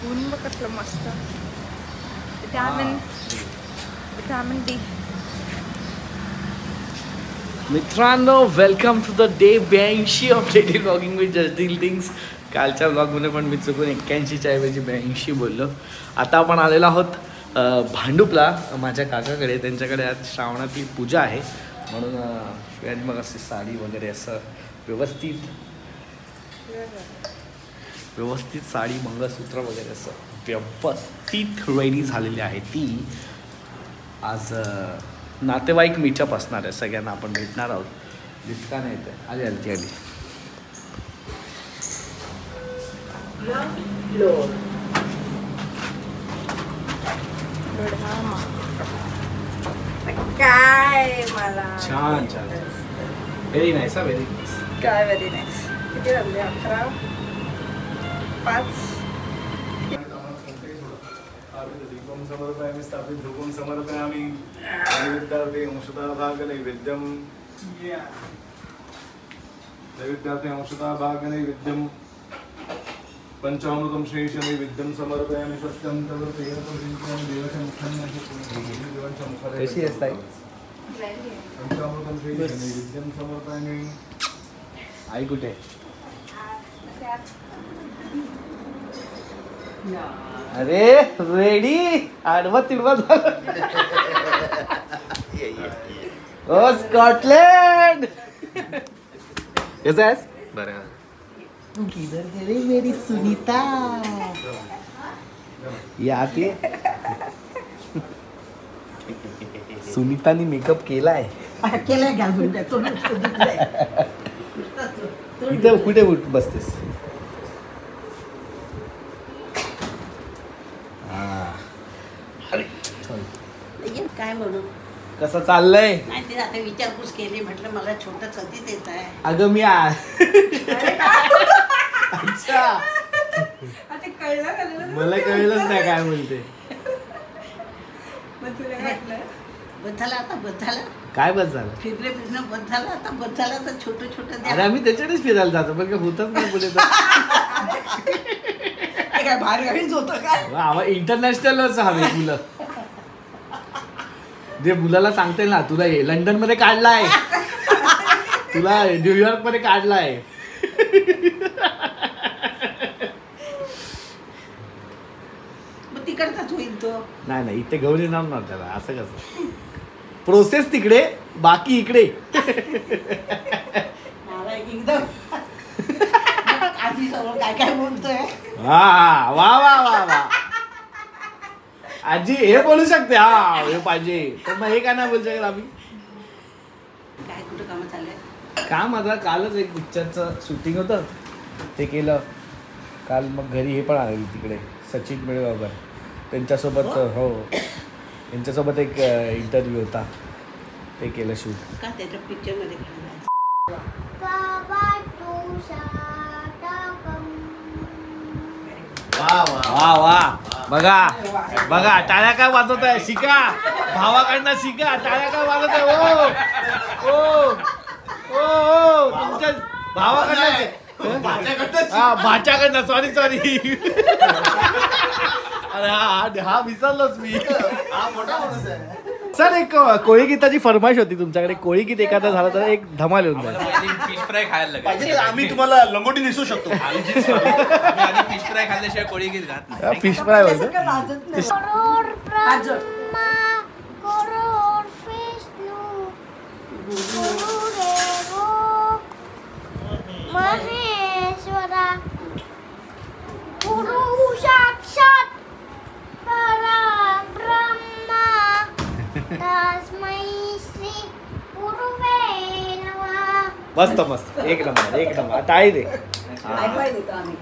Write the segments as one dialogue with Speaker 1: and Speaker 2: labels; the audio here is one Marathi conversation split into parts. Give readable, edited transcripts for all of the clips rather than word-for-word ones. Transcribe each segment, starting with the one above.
Speaker 1: ऊन बघ कसलं मस्त. Vitamin D.
Speaker 2: मित्रांनो, welcome to the day 82 of daily vlogging with just deal things. कालच्या व्लॉगमध्ये पण मी चुकून 81च्या ऐवजी 82 बोललो. आता आपण आलेलो आहोत भांडूपला माझ्या काकाकडे. त्यांच्याकडे आज श्रावणातली पूजा आहे म्हणून मग अशी साडी वगैरे असं व्यवस्थित साडी मंगळसूत्र वगैरे असं व्यवस्थित रेडी झालेली आहे. ती आज नातेवाईक मीटअप असणार आहे. सगळ्यांना आपण भेटणार आहोत. लिफ्ट का नाही येते? आली.
Speaker 1: काय मला
Speaker 2: छान व्हेरी नाईस. Very nice.
Speaker 1: काय व्हेरी नाईस. किती वाजले? 11:05.
Speaker 3: समर्पयामि स्थापित धूपं समर्पयामि नैवेद्यार्थे अंशतः भाग नैवेद्यं पंचामृतं शेष नैवेद्यं समर्पयामि. षष्ठं
Speaker 2: कशी आहेस ताई?
Speaker 3: पंचामृतं शेष नैवेद्यं समर्पयामि.
Speaker 2: आई कुठे? अरे रेडी. आडवा तिडवा झालं. ओ स्कॉटलैंड. कैसा है? बरं. किधर गेली मेरी सुनीता? याते सुनीतानी मेकअप केलाय. इथे कुठे बसतेस?
Speaker 4: काय म्हणू?
Speaker 2: कसं चाललंय?
Speaker 4: नाही ते आता विचारपूस केली. म्हटलं मला छोटं कधीच येत आहे.
Speaker 2: अगं मी अच्छा मला कळलंच नाही काय म्हणते.
Speaker 4: बस झाला
Speaker 2: काय बस झालं?
Speaker 4: फिरणं बस झालं. आता बस झालं तर छोटं
Speaker 2: अरे आम्ही त्याच्यानेच फिरायला जातो पण होतच नाही पुढे.
Speaker 4: काय बाहेर गावीच होतं काय?
Speaker 2: इंटरनॅशनलच हवे मुलं. जे मुलाला सांगते ना तुला लंडन मध्ये काढलाय, तुला न्यूयॉर्क मध्ये काढलाय.
Speaker 4: मग तिकडचाच होईल तो.
Speaker 2: नाही इथे घेऊन येणार ना त्याला. असं कसं? प्रोसेस तिकडे बाकी इकडे.
Speaker 4: एकदम आजी समोर काय बोलतोय.
Speaker 2: वा वा वा वा वा. आजी हे बोलू शकते. हा हे पाहिजे तर मग हे काय नाही बोलू शकत आम्ही.
Speaker 4: काय कुठं काम चाललंय?
Speaker 2: काम आता कालच एक पिक्चरचं शूटिंग होतं ते केलं काल. मग घरी हे पण आले तिकडे सचिन मेळगावकर त्यांच्यासोबत. हो त्यांच्यासोबत एक इंटरव्ह्यू होता ते केलं शूट.
Speaker 4: का त्याच्या पिक्चर मध्ये
Speaker 2: वा वा. बघा टाळ्या काय वाजवत आहे. शिका भावाकडनं शिका. टाळ्या काय वाजवत आहे. ओ तुमच्या भावाकडनं. भाच्याकडनं. सॉरी अरे हा विसरलोच मी. सर एक कोळी गीताची फरमाईश होती तुमच्याकडे. कोळी गीत एखादा झालं तर एक धमाल येऊन जाईल.
Speaker 5: फिश फ्राय खायला लागेल.
Speaker 3: आम्ही तुम्हाला लंगोटी दिसू शकतो.
Speaker 5: फिश फ्राय खाल्ल्याशिवाय कोळी गीत घात नाही.
Speaker 2: फिश फ्राय होतं.
Speaker 6: महेश्वरा गुरु साक्षात परब्रह्मा तस्मै श्री गुरुवे नमः.
Speaker 2: मस्त एक नंबर. टाळी दे.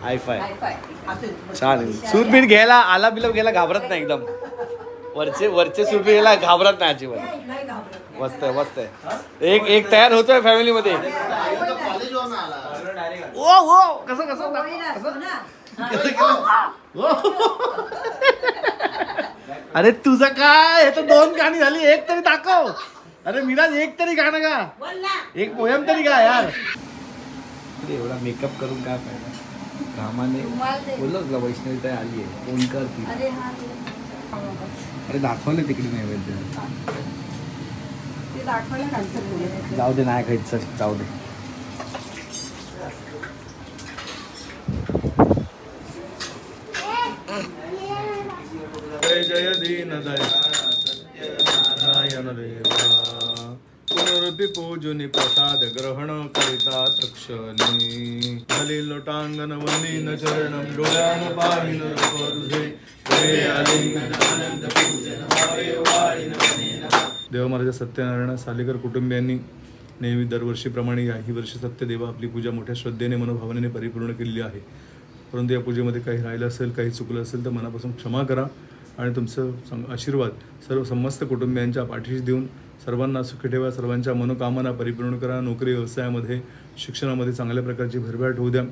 Speaker 2: हायफाय छान. सूरबीर घ्यायला आला बिलम घ्यायला घाबरत नाही. एकदम वरचे सूरबीर घ्यायला घाबरत नाही अजिबात. मस्त आहे. एक तयार होतोय फॅमिली मध्ये. कसं अरे तुझं काय? हे तर 2 गाणी झाली. एक तरी दाखव. अरे मिराज एक तरी गाणं गा. एक पोयम तरी गा यार. एवढा मेकअप करून काय फायदा. रामाने
Speaker 1: रुमाल दे.
Speaker 2: बोललो तुला वैष्णवी ताई आली आहे फोन कर ती.
Speaker 1: अरे हा
Speaker 2: अरे दाखवले तिकडे नैवेद्य.
Speaker 1: ते दाखवायला खायचं.
Speaker 2: जाऊ दे नाही खायचं जाऊ दे.
Speaker 3: जय जय दीन नारायण देवा पुनरपि पूजुनि प्रसाद ग्रहण करिता तक्षणी हली लोटांगण वंदीन चरणं डोळ्यान पाहिन तुझे देव महाराज सत्यनारायण सालेकर कुटुंबियांनी नेहमी दरवर्षीप्रमाणे याही वर्षी सत्यदेवा आपली पूजा मोठ्या श्रद्धेने मनोभावनेने परिपूर्ण केलेली आहे. परंतु या पूजेमध्ये काही राहिलं असेल काही चुकलं असेल तर मनापासून क्षमा करा आणि तुमचं आशीर्वाद सर्व समस्त कुटुंबियांच्या पाठीशी देऊन सर्वांना सुखी ठेवा. सर्वांच्या मनोकामना परिपूर्ण करा. नोकरी व्यवसायामध्ये शिक्षणामध्ये चांगल्या प्रकारची भरभराट होऊ द्या.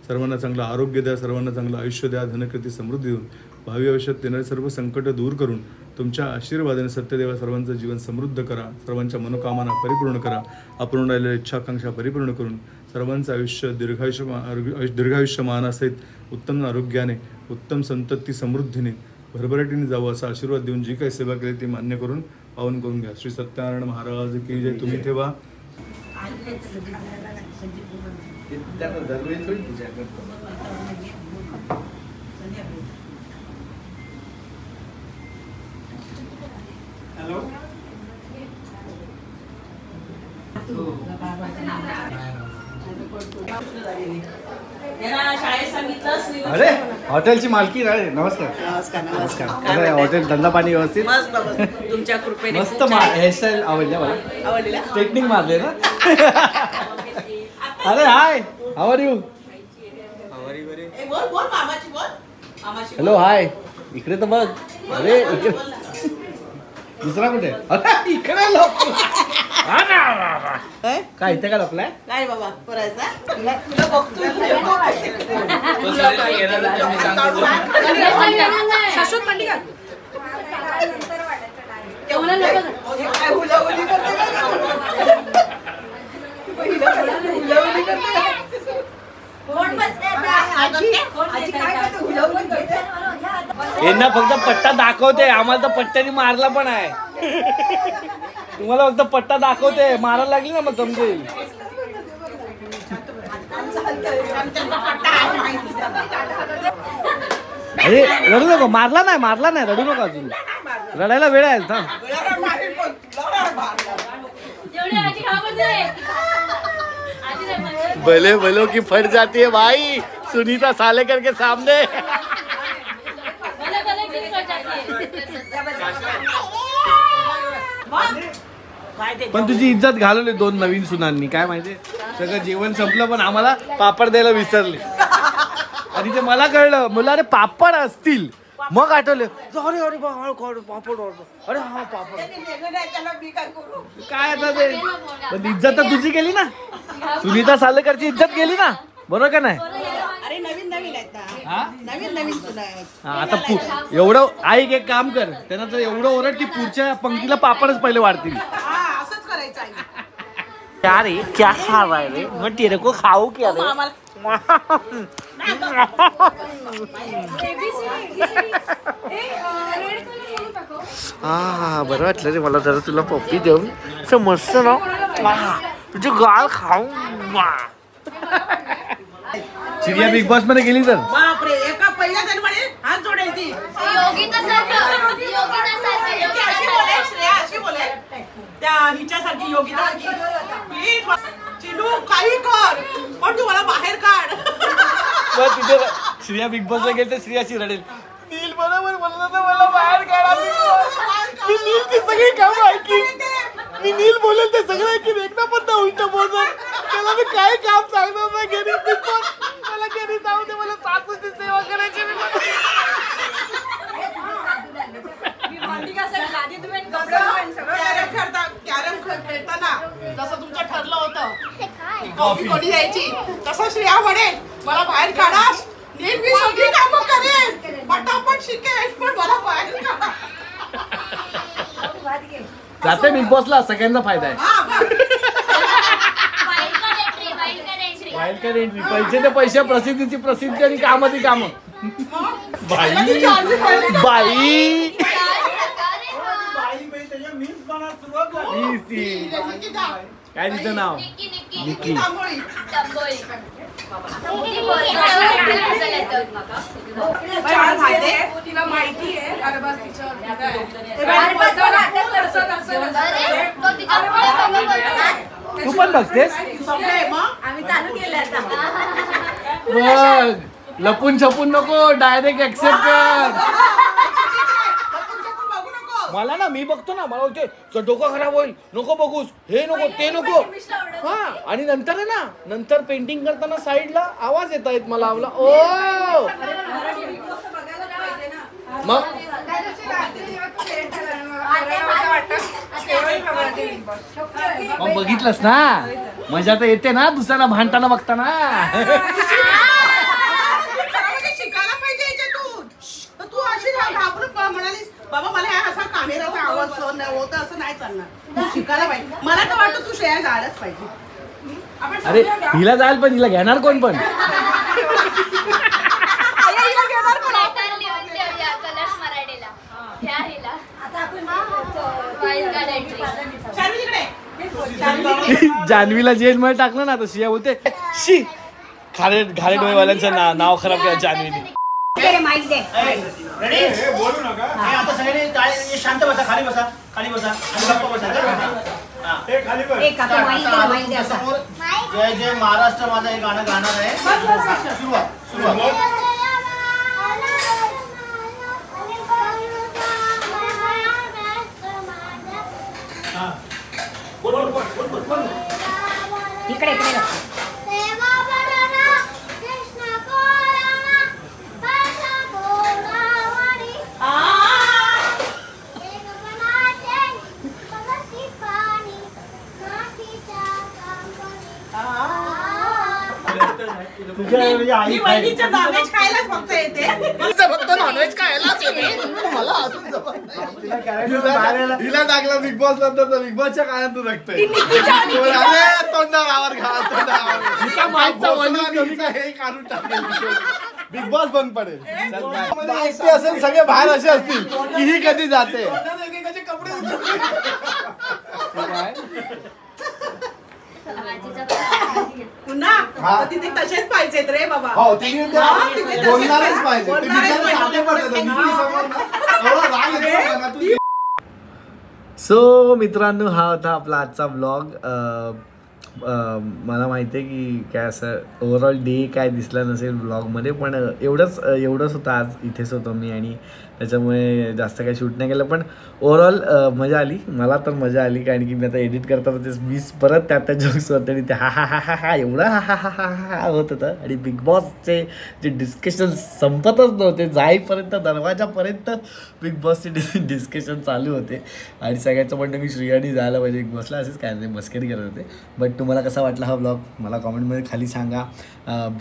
Speaker 3: सर्वांना चांगलं आरोग्य द्या. सर्वांना चांगलं आयुष्य द्या. धनकीर्ती समृद्धी देऊन भावी आयुष्यात येणारे सर्व संकट दूर करून तुमच्या आशीर्वादाने सत्यदेवा सर्वांचं जीवन समृद्ध करा. सर्वांच्या मनोकामना परिपूर्ण करा. अपूर्ण राहिलेल्या इच्छाकांक्षा परिपूर्ण करून सर्वांचं आयुष्य दीर्घायुष्य मानासहित उत्तम आरोग्याने उत्तम संतती समृद्धीने भरभराटीने जावं असा आशीर्वाद देऊन जी काही सेवा केली ती मान्य करून पावन करून घ्या. श्री सत्यनारायण महाराज की जय. तुम्ही ठेवा.
Speaker 2: अरे हॉटेलची मालकी राळे नमस्कार. नमस्कार. अरे हॉटेल धंदा पाणी व्यवस्थित
Speaker 4: तुमच्या कृपेने
Speaker 2: मस्त. हेअरस्टाईल आवडल्या मला. टेक्निक मारले ना. अरे hi how are you. Hello hi. इकडे तर बघ. अरे इकडे दुसरा कुठे. अरे इकडे काय इथे काय लपलाय.
Speaker 4: काय बाबा करायचा
Speaker 1: शाश्वत मांडी घाल.
Speaker 2: यांना फक्त पट्टा दाखवते. आम्हाला तर पट्ट्याने मारला पण आहे. तुम्हाला फक्त पट्टा दाखवते. मारायला लागली ना मग समजेल. अरे रडू नको. मारला नाही रडू नको. अजून रडायला वेळ आहे ना. भले भलो की फट जाती है भाई सुनीता सालेकर के सामने. पण तुझी इज्जत घालवली 2 नवीन सुनांनी. काय माहिती सगळं जेवण संपलं पण आम्हाला पापड द्यायला विसरले. आणि ते मला कळलं. मला अरे पापड असतील मग आठवलं. अरे अरे पापड. अरे हा पापड काय आता ते. पण इज्जत तर तुझी गेली ना. सुनीता सालेकरची इज्जत गेली ना. बरोबर का नाही.
Speaker 4: अरे नवीन आहेत ना. नवीन सुना आहेत.
Speaker 2: आता एवढं आई एक काम कर. त्यांना तर एवढं ओरड की पुढच्या पंक्तीला पापडच पहिले वाढतील.
Speaker 4: असंच करायचं आहे.
Speaker 2: क्या रे क्या खा रहा है रे. मैं तेरे को खाऊ क्या रे. हा बरं वाटलं रे मला जरा तुला पप्पी देऊन. असं मस्त ना तुझी गाळ खाऊ. चिडिया बिग बॉस मध्ये गेली तर
Speaker 4: बापरे एका पहिल्या जन्माने हात जोडेल ती. अशी बोले त्या हिच्यासारखी योगिता प्लीज चिनू काही कर पण तू मला बाहेर काढ.
Speaker 2: मग तिथे श्रिया बिग बॉस ला गेली तर श्रियाची रडेल. नील बरोबर बोलला तर मला बाहेर काढा. मी नीलची सगळी कामं ऐकीन. मी नील बोलेल ते सगळं ऐकीन. एकदा पण ना उलट बोलणार. त्याला मी काय काम सांगणार नाही. घरी बिग बॉस मला घरी जाऊ दे. मला सासूची सेवा करायची.
Speaker 4: कॅरम खेळताना जसं तुमचं ठरलं होतं कॉफी कोणी द्यायची तसं श्रेया म्हणे मला बाहेर काढा. नीट मी सगळी कामं करेन पटापट शिकेन पण मला बाहेर काढा.
Speaker 2: जाते बिग बॉसला सगळ्यांचा फायदा आहे. Wild entry. पैसे ते पैसे, प्रसिद्धीची प्रसिद्धी आणि कामाची कामं. बाई बाई काय तिचं नाव? निकी.
Speaker 4: तिला माहिती आहे. अरे बस
Speaker 2: तू पण बघतेस?
Speaker 1: आम्ही चालू केलं आता.
Speaker 2: बघ लपून छपून नको, डायरेक्ट ऍक्सेप्ट कर. मला ना मी बघतो ना, मला बोलते डोकं खराब होईल, नको बघूस, हे नको ते नको. हा आणि नंतर आहे ना, नंतर पेंटिंग करताना साईडला आवाज येत आहेत मला आपला ओ मग बघितलंस ना, मजा तर येते ना दुसऱ्याला भांडताना बघताना.
Speaker 4: शिकायला पाहिजे याच्यातून. तर तू अशी घाबरून म्हणालीस बाबा मला असा कॅमेराचा आवाज सहन होतं, असं नाही चालणार. तू शिकायला पाहिजे. मला तर वाटतं तू श्रेया जायलाच पाहिजे.
Speaker 2: अरे हिला जायला पण, हिला घेणार कोण पण. जान्हवीला जेल मध्ये टाकलं ना, तर शिया बोलते शी घाले डोळेवाल्यांचं नाव खराब केलं जान्हवीने.
Speaker 7: बोलू नका. आता सगळे शांत बसा, खाली बसा, खाली बसा आणि गप्पा बसा. खाली बस. समोर जय जय महाराष्ट्र माझं हे गाणं गाणार आहे. सुरुवात.
Speaker 6: इकडे
Speaker 4: तुझ्या आई नॉनव्हेज खायलाच फक्त येते.
Speaker 2: फक्त नॉनव्हेज खायलाच येते मला.
Speaker 3: हिला टाकला बिग बॉस नंतर, तर बिग बॉसच्या काळात तू बघतोय तोंडावर घा, हे काढून टाकेल. बिग बॉस बंद पडेल. एकटे असेल, सगळे बाहेर असे असतील की ही कधी जाते.
Speaker 4: पुन्हा तिथे तसेच पाहिजेत रे बाबा.
Speaker 3: हो तिथे बोलणारच पाहिजे. ते बिचारे साधे पडतात.
Speaker 2: सो मित्रांनो, हा होता आपला आजचा ब्लॉग. मला माहिती आहे की काय असं ओव्हरऑल डे काय दिसला नसेल ब्लॉगमध्ये, पण एवढंच होतं. आज इथेच होतो मी आणि त्याच्यामुळे जास्त काही शूट नाही केलं, पण ओव्हरऑल मजा आली. मला तर मजा आली, कारण की मी आता एडिट करता ते मीच परत त्या जोक्स होते आणि ते हा हा हा हा हा एवढं हा हा हा हा हा होत होतं. आणि बिग बॉसचे जे डिस्कशन संपतच नव्हते, जाईपर्यंत दरवाजापर्यंत बिग बॉसचे डिस्कशन चालू होते. आणि सगळ्यांचं म्हणणं की श्रेयानी जायला पाहिजे बिग बॉसला, असेच काय नाही मस्करी करत होते. बट तुम्हाला कसा वाटला हा ब्लॉग मला कॉमेंटमध्ये खाली सांगा.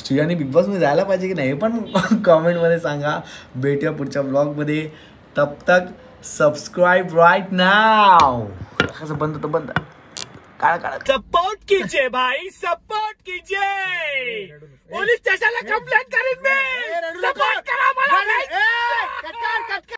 Speaker 2: श्रेयानी बिग बॉसमध्ये जायला पाहिजे की नाही पण कॉमेंटमध्ये सांगा. भेटूया पुढच्या ब्लॉगमध्ये. तब तक सब्सक्राइब राइट नाउ. बंद होतं बंद. काळा सपोर्ट कीजिए भाई, सपोर्ट कीजिए. पोलीस स्टेशनला कंप्लेंट करीन मी. सपोर्ट करा मला.